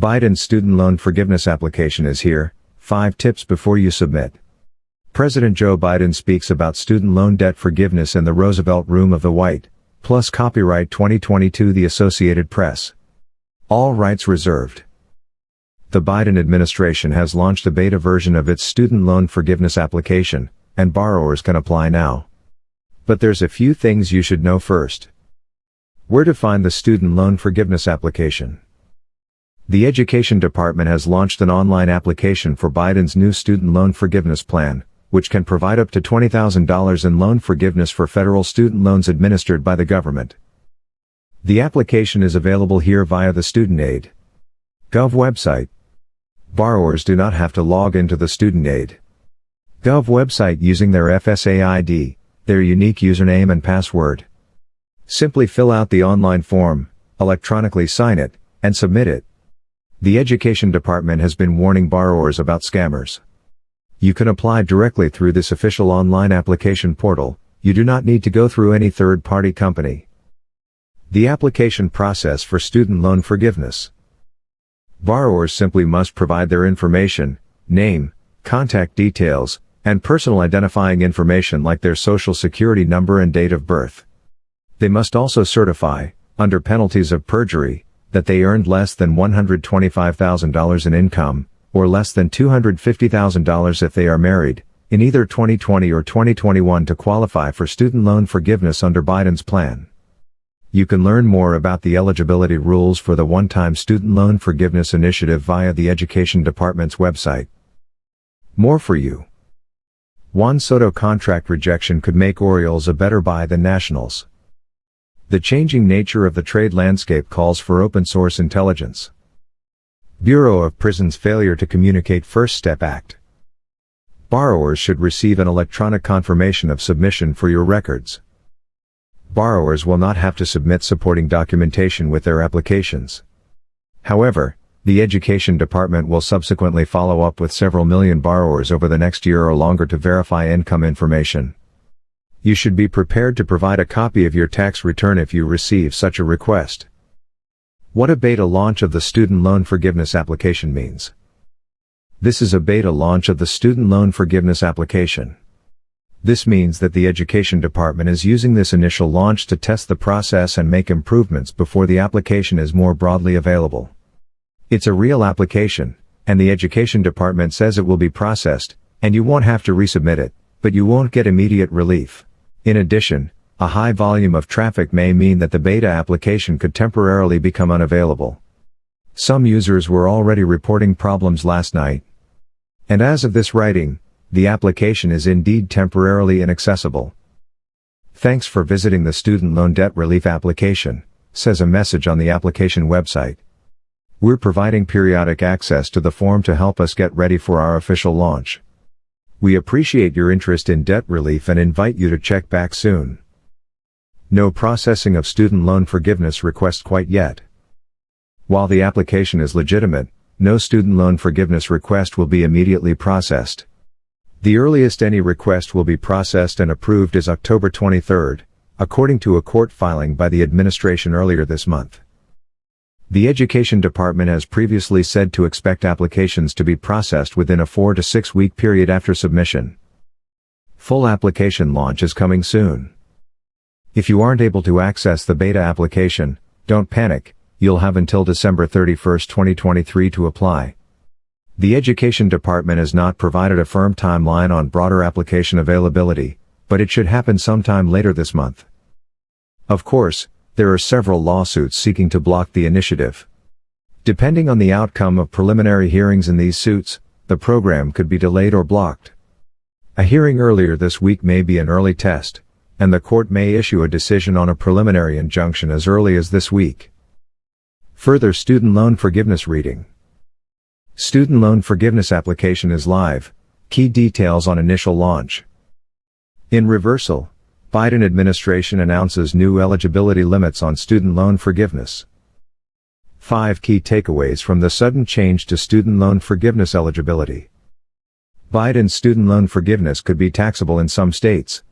Biden's student loan forgiveness application is here. 5 tips before you submit. President Joe Biden speaks about student loan debt forgiveness in the Roosevelt Room of the White House. Copyright 2022 The Associated Press. All rights reserved. The Biden administration has launched a beta version of its student loan forgiveness application, and borrowers can apply now. But there's a few things you should know first. Where to find the student loan forgiveness application? The Education Department has launched an online application for Biden's new student loan forgiveness plan, which can provide up to $20,000 in loan forgiveness for federal student loans administered by the government. The application is available here via the StudentAid.gov website. Borrowers do not have to log into the StudentAid.gov website using their FSA ID, their unique username and password. Simply fill out the online form, electronically sign it, and submit it. The Education Department has been warning borrowers about scammers. You can apply directly through this official online application portal. You do not need to go through any third-party company. The application process for student loan forgiveness. Borrowers simply must provide their information, name, contact details, and personal identifying information like their social security number and date of birth. They must also certify, under penalties of perjury, that they earned less than $125,000 in income, or less than $250,000 if they are married, in either 2020 or 2021 to qualify for student loan forgiveness under Biden's plan. You can learn more about the eligibility rules for the one-time student loan forgiveness initiative via the Education Department's website. More for you. Juan Soto contract rejection could make Orioles a better buy than Nationals. The changing nature of the trade landscape calls for open-source intelligence. Bureau of Prisons failure to communicate First Step Act. Borrowers should receive an electronic confirmation of submission for your records. Borrowers will not have to submit supporting documentation with their applications. However, the Education Department will subsequently follow up with several million borrowers over the next year or longer to verify income information. You should be prepared to provide a copy of your tax return if you receive such a request. What a beta launch of the student loan forgiveness application means. This is a beta launch of the student loan forgiveness application. This means that the Education Department is using this initial launch to test the process and make improvements before the application is more broadly available. It's a real application, and the Education Department says it will be processed, and you won't have to resubmit it, but you won't get immediate relief. In addition, a high volume of traffic may mean that the beta application could temporarily become unavailable. Some users were already reporting problems last night. And as of this writing, the application is indeed temporarily inaccessible. Thanks for visiting the Student Loan Debt Relief application, says a message on the application website. We're providing periodic access to the form to help us get ready for our official launch. We appreciate your interest in debt relief and invite you to check back soon. No processing of student loan forgiveness request quite yet. While the application is legitimate, no student loan forgiveness request will be immediately processed. The earliest any request will be processed and approved is October 23, according to a court filing by the administration earlier this month. The Education Department has previously said to expect applications to be processed within a 4 to 6 week period after submission. Full application launch is coming soon. If you aren't able to access the beta application, don't panic, you'll have until December 31, 2023 to apply. The Education Department has not provided a firm timeline on broader application availability, but it should happen sometime later this month. Of course, there are several lawsuits seeking to block the initiative. Depending on the outcome of preliminary hearings in these suits, the program could be delayed or blocked. A hearing earlier this week may be an early test, and the court may issue a decision on a preliminary injunction as early as this week. Further student loan forgiveness reading. Student loan forgiveness application is live. Key details on initial launch. In reversal, Biden administration announces new eligibility limits on student loan forgiveness. 5 key takeaways from the sudden change to student loan forgiveness eligibility. Biden's student loan forgiveness could be taxable in some states,